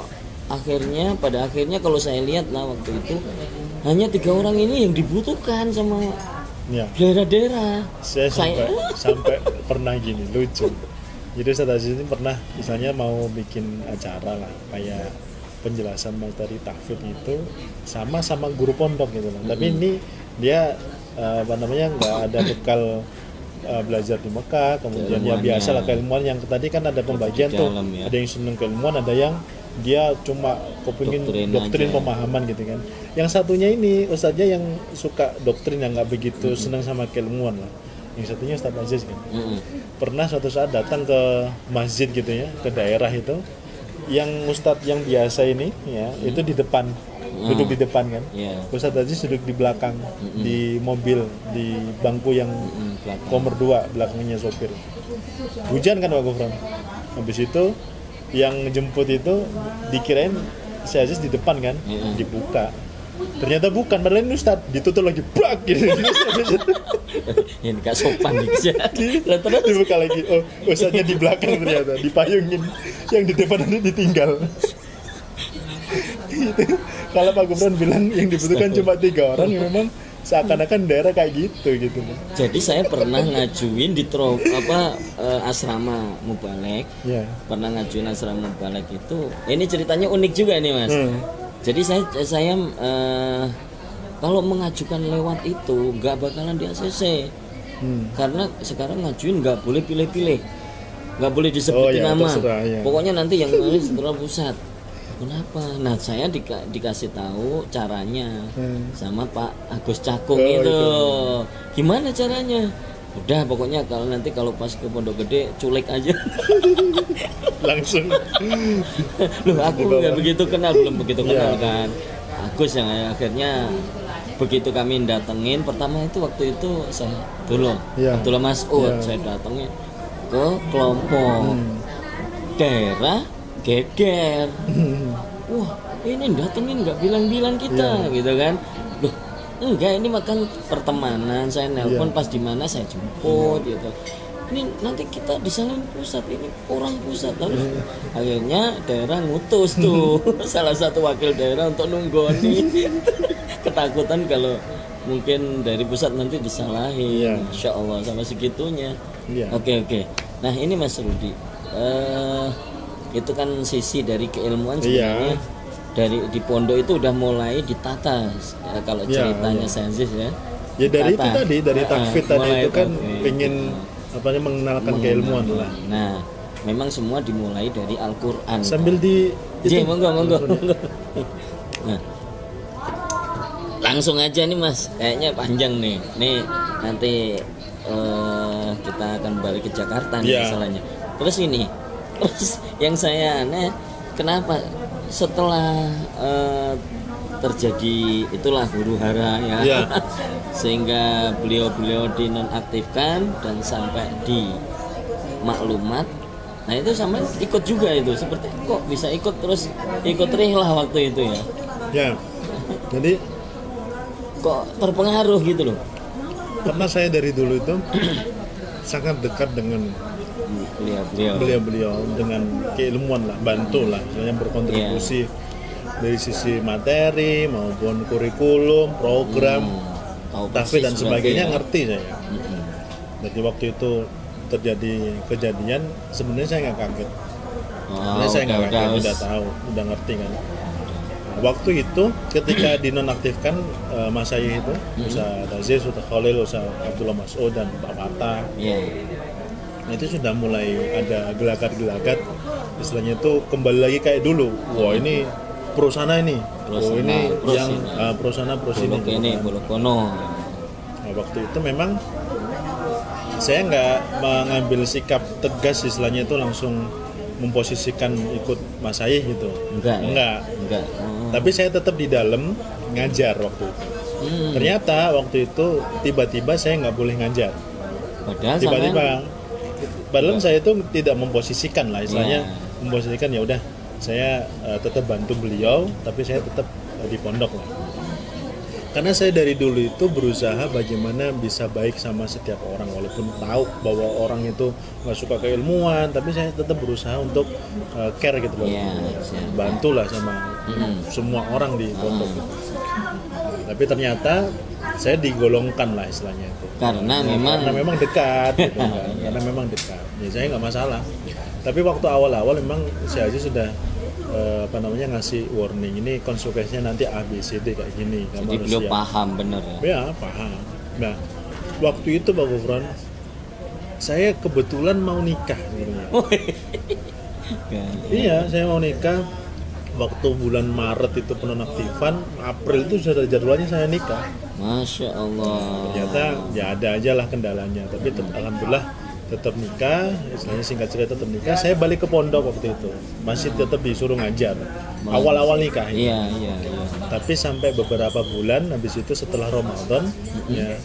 pada akhirnya kalau saya lihat lah waktu itu hanya 3 orang ini yang dibutuhkan sama Ya. daerah-daerah. Saya sampai pernah gini, lucu. Jadi Ustadz Aziz ini pernah misalnya mau bikin acara lah kayak penjelasan materi tahfidz itu sama guru pondok gitu loh. Tapi ini dia apa namanya nggak ada bekal belajar di Mekah, kemudian ya Keilmuannya. biasa lah keilmuan yang tadi kan ada pembagian tuh. dalam ya. Ada yang seneng keilmuan, ada yang dia cuma kepingin doktrin aja. pemahaman gitu kan. Yang satunya ini ustadznya yang suka doktrin, yang nggak begitu senang sama keilmuan lah. Yang satunya Ustadz Aziz kan. Pernah suatu saat datang ke masjid gitu ya, ke daerah itu, yang ustadz yang biasa ini ya itu di depan, duduk di depan kan. Iya. Ustadz Aziz duduk di belakang, di mobil, di bangku yang belakang. nomor 2 belakangnya sopir. Hujan kan Pak Gufron. Habis itu yang jemput itu dikirain si Aziz di depan kan, dibuka. Ternyata bukan, padahal ini Ustadz ditutup lagi, brak gitu. Ini gak sopan nih. Lah terus Dibuka lagi, oh Ustadznya di belakang ternyata, dipayungin. Yang di depan nanti ditinggal. Gitu. Kalau Pak Gufron bilang yang dibutuhkan cuma 3 orang, yang memang seakan-akan daerah kayak gitu. jadi saya pernah ngajuin di asrama Mubalek. Ya. Pernah ngajuin asrama Mubalek itu. Ini ceritanya unik juga nih Mas. Jadi saya kalau mengajukan lewat itu nggak bakalan di ACC. Karena sekarang ngajuin nggak boleh pilih-pilih, nggak boleh disebutin nama. Terserah, ya. Pokoknya nanti yang nulis setelah pusat. Kenapa? Nah saya dikasih tahu caranya sama Pak Agus Cakung itu. Gimana caranya? Udah pokoknya kalau pas ke Pondok Gede culik aja. Langsung. Loh aku nggak begitu kenal, belum begitu kenal kan. Agus yang akhirnya begitu kami datengin pertama itu waktu itu saya dulu Abdullah Mas'ud saya datengin ke kelompok daerah geger. Wah ini datengin nggak bilang-bilang kita gitu kan. Loh enggak, ini makan pertemanan, saya nelpon pas di mana saya jemput gitu. Ini nanti kita disalahin pusat, ini orang pusat. Lalu akhirnya daerah ngutus tuh salah satu wakil daerah untuk nunggoni. Ketakutan kalau mungkin dari pusat nanti disalahin. Insya Allah sama segitunya. Oke. Nah ini Mas Rudi, itu kan sisi dari keilmuan Iya. sebenarnya dari di pondok itu udah mulai ditata kalau Iya, ceritanya iya. Sanzis ya. Ya dari itu Ditata. tadi, dari takfid tadi Mulai itu kan takfid. pengen apa namanya mengenalkan keilmuan lah. Nah, memang semua dimulai dari Al-Qur'an. Sambil di Ji, monggo. Nah, langsung aja nih Mas, kayaknya panjang nih. Nih nanti kita akan balik ke Jakarta nih Iya. masalahnya. Terus yang saya aneh, kenapa setelah terjadi itulah huru hara ya, Iya. sehingga beliau dinonaktifkan dan sampai di maklumat. Nah itu sama ikut juga itu, seperti kok bisa ikut terus ikut rihlah waktu itu ya, Ya. Jadi kok terpengaruh gitu loh karena saya dari dulu itu sangat dekat dengan beliau-beliau dengan keilmuan lah, bantu lah, misalnya berkontribusi dari sisi materi maupun kurikulum, program, tahu tahfiz dan persis sebagainya berarti ya. ngerti saya. Jadi waktu itu terjadi kejadian, sebenarnya saya nggak kaget. Sebenarnya saya nggak kaget, udah tahu, udah ngerti kan. Waktu itu ketika dinonaktifkan Mas Syahih itu, Ustaz Aziz, Ustaz Khalil, Ustaz Abdullah Mas'ud dan Pak Mata, Iya. nah itu sudah mulai ada gelagat-gelagat, istilahnya itu kembali lagi kayak dulu. Wah ini prosana ini, oh ini yang prosana pros ini. Bolok kono. Nah, waktu itu memang saya nggak mengambil sikap tegas, istilahnya itu langsung memposisikan ikut Mas Syahih gitu. Enggak. Tapi saya tetap di dalam ngajar waktu itu. Ternyata waktu itu tiba-tiba saya nggak boleh ngajar. Padahal saya itu tidak memposisikan lah, istilahnya memposisikan ya udah saya tetap bantu beliau, tapi saya tetap di pondok lah. Karena saya dari dulu itu berusaha bagaimana bisa baik sama setiap orang, walaupun tahu bahwa orang itu nggak suka keilmuan, tapi saya tetap berusaha untuk care gitu loh, bantulah sama semua orang di pondok. Tapi ternyata saya digolongkan lah istilahnya itu. Karena memang dekat, gitu, kan. Karena memang dekat. Ya saya nggak masalah. Tapi waktu awal-awal memang si Aziz sudah ngasih warning, ini konsekuensinya nanti A B C D kayak gini. Jadi beliau paham bener ya? Ya paham. Nah waktu itu Pak Gufron, saya kebetulan mau nikah sebenarnya. Iya, saya mau nikah. Waktu bulan Maret itu penonaktifan, April itu sudah jadwalnya saya nikah. Masya Allah. Ternyata ya ada aja lah kendalanya, tapi alhamdulillah tetap nikah, istilahnya singkat cerita tetap nikah. Saya balik ke pondok waktu itu, masih tetap disuruh ngajar. Awal-awal nikah. Iya. Tapi sampai beberapa bulan habis itu setelah Ramadan, ya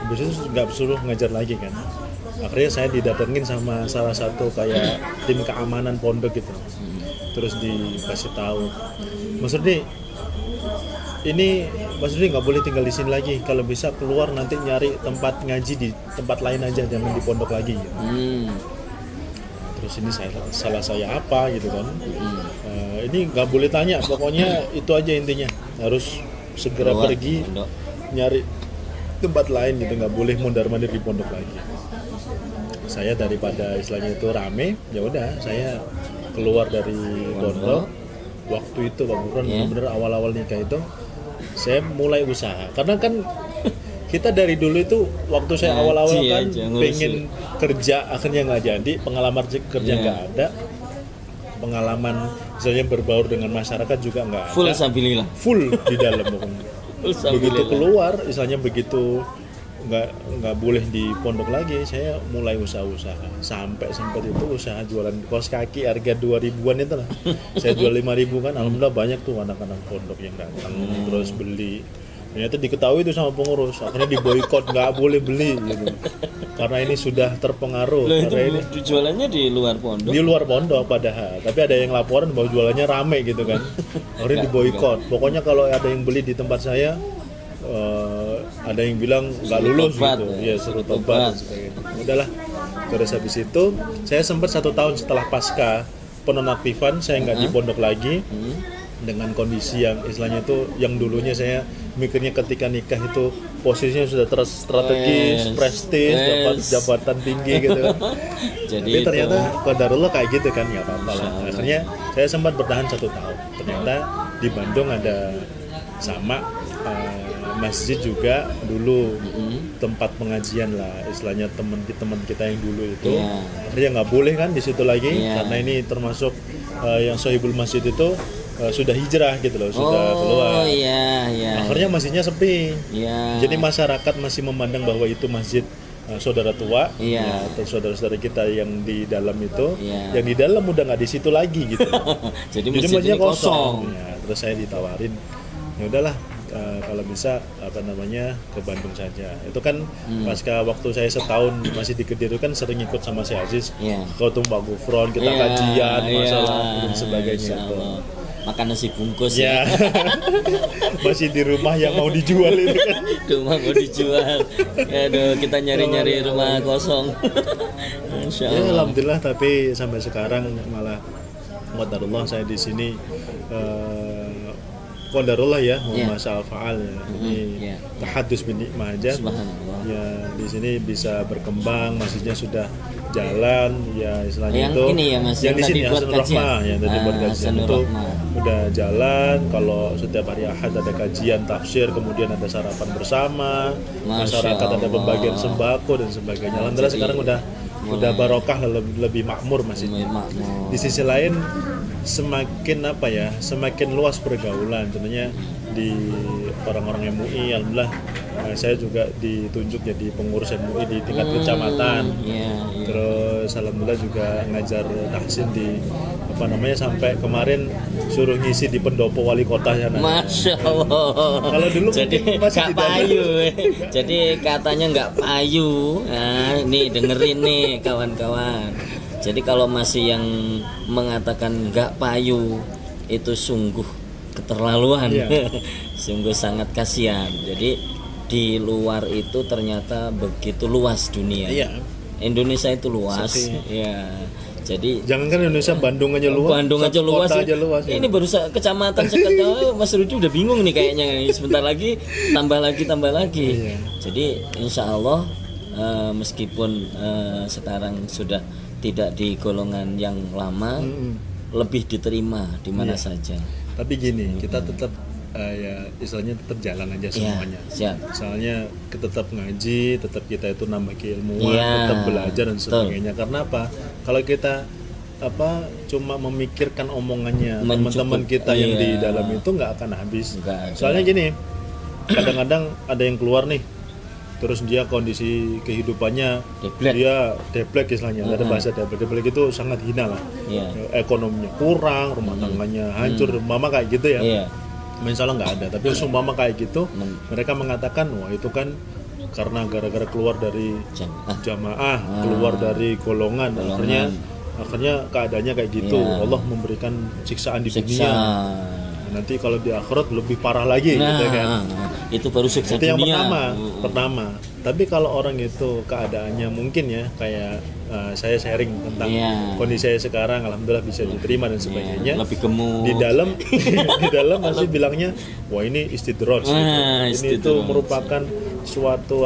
habis itu nggak suruh ngajar lagi kan. Akhirnya saya didatengin sama salah satu kayak tim keamanan pondok gitu. Terus dikasih tahu, Mas Rudi, ini Mas Rudi nggak boleh tinggal di sini lagi. Kalau bisa keluar nanti nyari tempat ngaji di tempat lain aja, jangan di pondok lagi. Gitu. Terus ini salah saya apa gitu kan? Ini nggak boleh tanya, pokoknya itu aja intinya. Harus segera keluar, pergi nyari tempat lain gitu, nggak boleh mondar-mandir di pondok lagi. Saya daripada istilahnya itu rame, ya udah saya keluar dari pondok. Waktu itu Pak Gufron bener-bener awal-awal nikah itu saya mulai usaha, karena kan kita dari dulu itu waktu saya awal-awal kan pengen kerja, akhirnya nggak jadi, pengalaman kerja nggak ada, pengalaman misalnya berbaur dengan masyarakat juga nggak ada, full di dalam pokoknya. Begitu keluar, misalnya begitu nggak boleh di pondok lagi, saya mulai usaha-usaha sampai sempat itu usaha jualan kaos kaki harga 2000-an itu lah. Saya jual 5.000 kan, alhamdulillah banyak tuh anak-anak pondok yang datang terus beli. Ternyata diketahui itu sama pengurus, akhirnya diboikot, nggak boleh beli gitu. Karena ini sudah terpengaruh. Karena ini jualannya di luar pondok. Di luar pondok padahal, tapi ada yang laporan bahwa jualannya rame gitu kan. Akhirnya diboikot. Pokoknya kalau ada yang beli di tempat saya, ada yang bilang nggak lulus gitu, ya suruh tobat. Udahlah. Terus habis itu saya sempat 1 tahun setelah pasca penonaktifan saya nggak di pondok lagi, dengan kondisi yang istilahnya itu yang dulunya saya mikirnya ketika nikah itu posisinya sudah strategis, prestis, dapat jabatan tinggi gitu kan. Jadi Tapi itu, ternyata qadarullah kayak gitu kan, nggak apa-apa lah. Akhirnya saya sempat bertahan 1 tahun. Ternyata di Bandung ada sama masjid juga dulu tempat pengajian lah, istilahnya teman kita yang dulu itu. Iya. Akhirnya nggak boleh kan di situ lagi, Iya. karena ini termasuk yang sohibul masjid itu sudah hijrah gitu loh, sudah keluar. Oh iya, iya. Akhirnya masjidnya sepi. Iya. Jadi masyarakat masih memandang bahwa itu masjid saudara tua, Iya. ya, atau saudara-saudara kita yang di dalam itu, Iya. yang di dalam udah nggak di situ lagi gitu. Jadi Jadi masjidnya masjidnya kosong. kosong. Ya, terus saya ditawarin, ya udahlah kalau bisa ke Bandung saja. Itu kan pasca waktu saya setahun masih di Kediri kan sering ikut sama si Aziz Iya. ke Tumbang Gufron, kita Iya, kajian iya. masalah dan sebagainya Insya itu. Allah. Makan nasi bungkus Ya, masih di rumah yang mau dijual itu kan. Rumah mau dijual. Aduh, kita nyari-nyari rumah kosong. Insya Ya, Allah. alhamdulillah, tapi sampai sekarang malah qadarullah saya di sini qadarullah ya, Ya. masa al-faal ya. Ini Ya. tahadus bin nikmah aja. Subhanallah. Ya, di sini bisa berkembang, masjidnya sudah jalan, ya istilahnya Yang itu. ini ya, Mas, yang di tadi sini buat Hasanul kajian. Rahmah, yang tadi buat kajian Hasanul itu Rahmah. udah jalan. Kalau setiap hari Ahad ada kajian tafsir, kemudian ada sarapan bersama, Masya masyarakat ada Allah. pembagian sembako dan sebagainya. Alhamdulillah Jadi, sekarang udah barokah, lebih makmur masjidnya. Makmur. Di sisi lain semakin luas pergaulan, contohnya di orang-orang MUI. Alhamdulillah saya juga ditunjuk jadi pengurus MUI di tingkat kecamatan. Iya, iya. Terus alhamdulillah juga ngajar tahsin di sampai kemarin suruh ngisi di pendopo wali kota ya. Masya Allah. Kalau dulu jadi mungkin masih nggak di dalam. payu, jadi katanya nggak payu. Nah, nih dengerin nih kawan-kawan. Jadi kalau masih yang mengatakan nggak payu itu sungguh keterlaluan, Iya. sungguh sangat kasihan. Jadi di luar itu ternyata begitu luas dunia. Iya. Indonesia itu luas, Seperti- ya. Jadi Jangankan Indonesia, Bandung aja luas. Bandung aja satu luas, kota ya. aja luas. Ya. Ini baru kecamatan sekecamatan. Mas Rudi udah bingung nih kayaknya. Sebentar lagi tambah lagi. Iya. Jadi insya Allah meskipun sekarang sudah tidak di golongan yang lama, lebih diterima di mana Iya. saja. Tapi gini, kita tetap ya istilahnya tetap jalan aja semuanya. Siap. Soalnya kita tetap ngaji, tetap kita itu nambah keilmuan, Iya, tetap belajar dan betul. sebagainya. Karena apa? Kalau kita cuma memikirkan omongannya Mencukup, teman-teman kita yang di iya. dalam itu nggak akan habis. Nggak ada. Soalnya gini, kadang-kadang ada yang keluar nih, terus dia kondisi kehidupannya Deblek. dia deblek istilahnya, nggak ada bahasa deblek itu sangat hina lah. Iya. Ekonominya kurang, rumah tangganya hancur, mama kayak gitu ya. Iya. Misalnya nggak ada, tapi umpama kayak gitu, mereka mengatakan wah itu kan karena gara-gara keluar dari jamaah, keluar dari golongan, akhirnya keadaannya kayak gitu. Iya. Allah memberikan siksaan di Siksa. dunia. Nanti kalau di akhirat lebih parah lagi, Nah, gitu kan. itu baru siksa Itu yang dunia. pertama. Tapi kalau orang itu keadaannya mungkin ya kayak saya sharing tentang Iya. kondisi saya sekarang, alhamdulillah bisa diterima dan sebagainya. Lebih gemuk. Di dalam di dalam masih bilangnya wah ini istidroj. Ah, Ini itu istidroj. merupakan suatu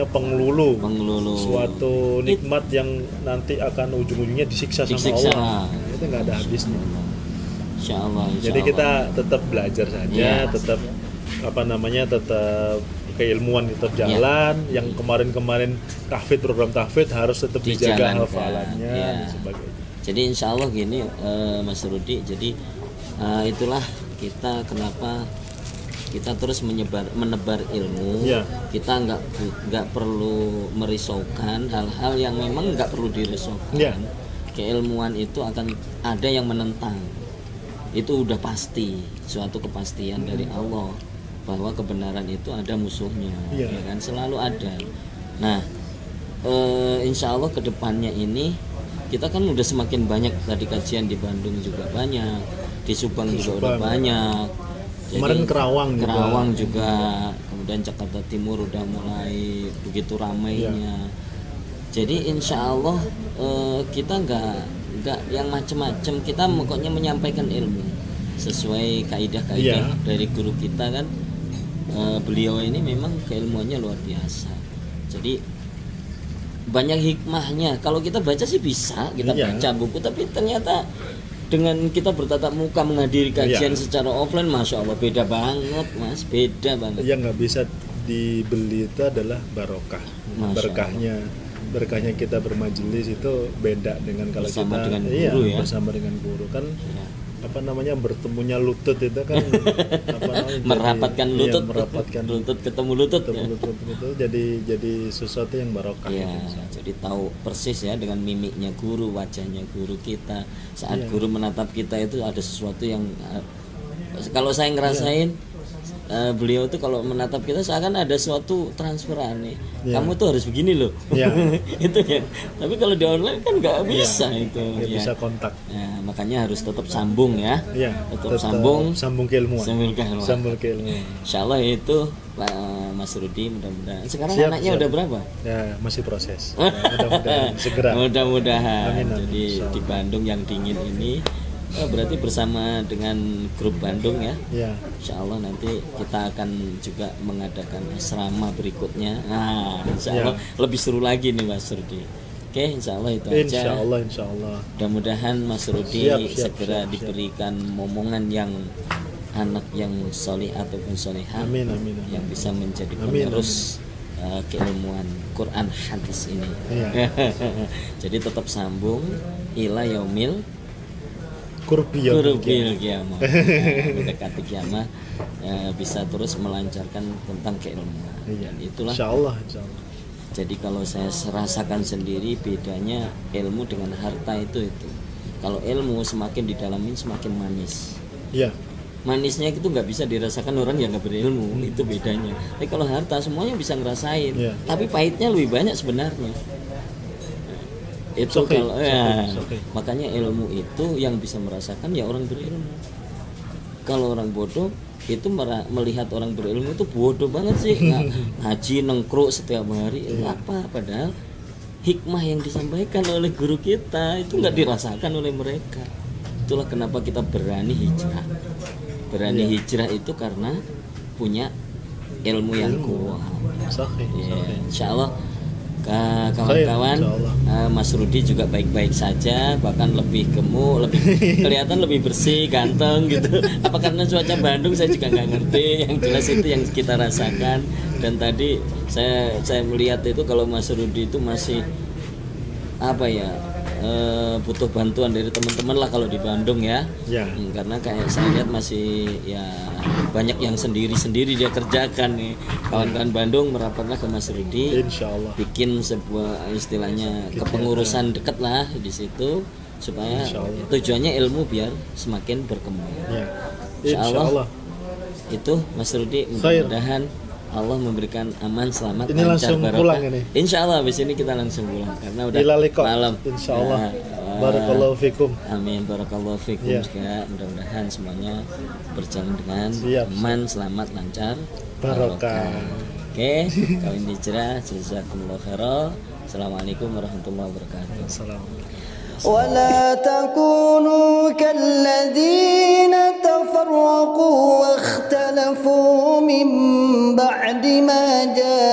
pengelulu. Pengelulu. Suatu nikmat yang nanti akan ujung-ujungnya disiksa Disiksa. sama Allah. Itu nggak ada habisnya. Insya Allah. Jadi kita tetap belajar saja, Iya. tetap tetap keilmuan tetap jalan. Yang kemarin tahfidz, program tahfidz harus tetap dijaga Dijalankan. hafalannya Iya. dan sebagainya. Jadi insya Allah gini Mas Rudi. Jadi itulah kita kenapa kita terus menebar ilmu. Iya. Kita nggak perlu merisaukan hal-hal yang memang nggak perlu dirisaukan. Iya. Keilmuan itu akan ada yang menentang. Itu udah pasti, suatu kepastian dari Allah bahwa kebenaran itu ada musuhnya, Iya. ya kan, selalu ada. Nah, insya Allah kedepannya ini kita kan udah semakin banyak, tadi kajian di Bandung juga banyak, di Subang juga udah Subang. banyak. Kemarin Kerawang juga, kemudian Jakarta Timur udah mulai begitu ramainya. Jadi insya Allah kita nggak yang macam-macam, kita pokoknya menyampaikan ilmu sesuai kaidah-kaidah Iya. dari guru kita kan. beliau ini memang keilmuannya luar biasa. Jadi banyak hikmahnya. Kalau kita baca sih bisa kita baca buku, tapi ternyata dengan kita bertatap muka menghadiri kajian secara offline, masya Allah beda banget mas, beda banget. Yang nggak bisa dibeli itu adalah barokah, berkahnya kita bermajelis itu beda dengan kalau bersama kita dengan guru, ya? Bersama dengan guru kan apa namanya, bertemunya lutut itu kan apa namanya, merapatkan lutut, merapatkan lutut ketemu lutut, lutut itu jadi sesuatu yang barokah ya, gitu. jadi tahu persis ya dengan mimiknya guru, wajahnya guru kita saat guru menatap kita, itu ada sesuatu yang kalau saya ngerasain beliau tuh kalau menatap kita seakan ada suatu transfer aneh. Kamu tuh harus begini loh. Itu ya. Tapi kalau di online kan nggak bisa itu. Nggak bisa kontak. Nah, makanya harus tetap sambung ya. Tetap sambung keilmuan. Sambung keilmuan. Insyaallah itu Mas Rudi, mudah-mudahan. Sekarang anaknya udah berapa? Ya, masih proses. Mudah-mudahan segera. Mudah-mudahan. Amin. Jadi di Bandung yang dingin ini berarti bersama dengan grup Bandung ya. Insya Allah nanti kita akan juga mengadakan asrama berikutnya. Nah, Insya Allah lebih seru lagi nih Mas Rudi. Oke, Insya Allah itu aja. Insya Allah. Mudah-mudahan Mas Rudi segera siap. diberikan momongan yang anak yang solih ataupun solihah. Amin. Yang bisa menjadi penerus keilmuan Quran hadis ini. Jadi tetap sambung ila yaumil Kurbil kiamah. Mendekati kiamah bisa terus melancarkan tentang keilmuan. Dan itulah Insyaallah. Jadi kalau saya rasakan sendiri bedanya ilmu dengan harta itu. Kalau ilmu semakin didalamin semakin manis. Manisnya itu nggak bisa dirasakan orang yang nggak berilmu, itu bedanya. Tapi kalau harta semuanya bisa ngerasain, tapi pahitnya lebih banyak sebenarnya. Itu kalau makanya ilmu itu yang bisa merasakan ya orang berilmu. Kalau orang bodoh itu melihat orang berilmu itu bodoh banget sih, ngaji nengkruk setiap hari apa, padahal hikmah yang disampaikan oleh guru kita itu nggak dirasakan oleh mereka. Itulah kenapa kita berani hijrah. Hijrah itu karena punya ilmu yang kuat. Insya Allah kawan-kawan, Mas Rudi juga baik-baik saja, bahkan lebih gemuk, lebih kelihatan lebih bersih, ganteng gitu. Apa karena cuaca Bandung saya juga nggak ngerti. Yang jelas itu yang kita rasakan. Dan tadi saya melihat itu kalau Mas Rudi itu masih apa ya, butuh bantuan dari teman-teman lah kalau di Bandung ya. Karena kayak saya lihat masih ya banyak yang sendiri-sendiri dia kerjakan nih. Kawan-kawan Bandung merapatlah ke Mas Rudi. Insyaallah. Bikin sebuah istilahnya kepengurusan dekat lah di situ supaya tujuannya ilmu biar semakin berkembang. Insyaallah. Itu Mas Rudi, mudah-mudahan Allah memberikan aman, selamat, ini lancar, barokah. Insyaallah habis ini kita langsung pulang karena udah malam. Insyaallah. Barakallahu fikum. Amin, barakallahu fikum. Juga mudah-mudahan semuanya berjalan dengan aman, selamat, lancar, barokah. Oke, kawin hijrah, jazakumullah khairan. Assalamualaikum warahmatullahi wabarakatuh. Assalamualaikum. ولا تكونوا كالذين تفرقوا واختلفوا من بعد ما جاءهم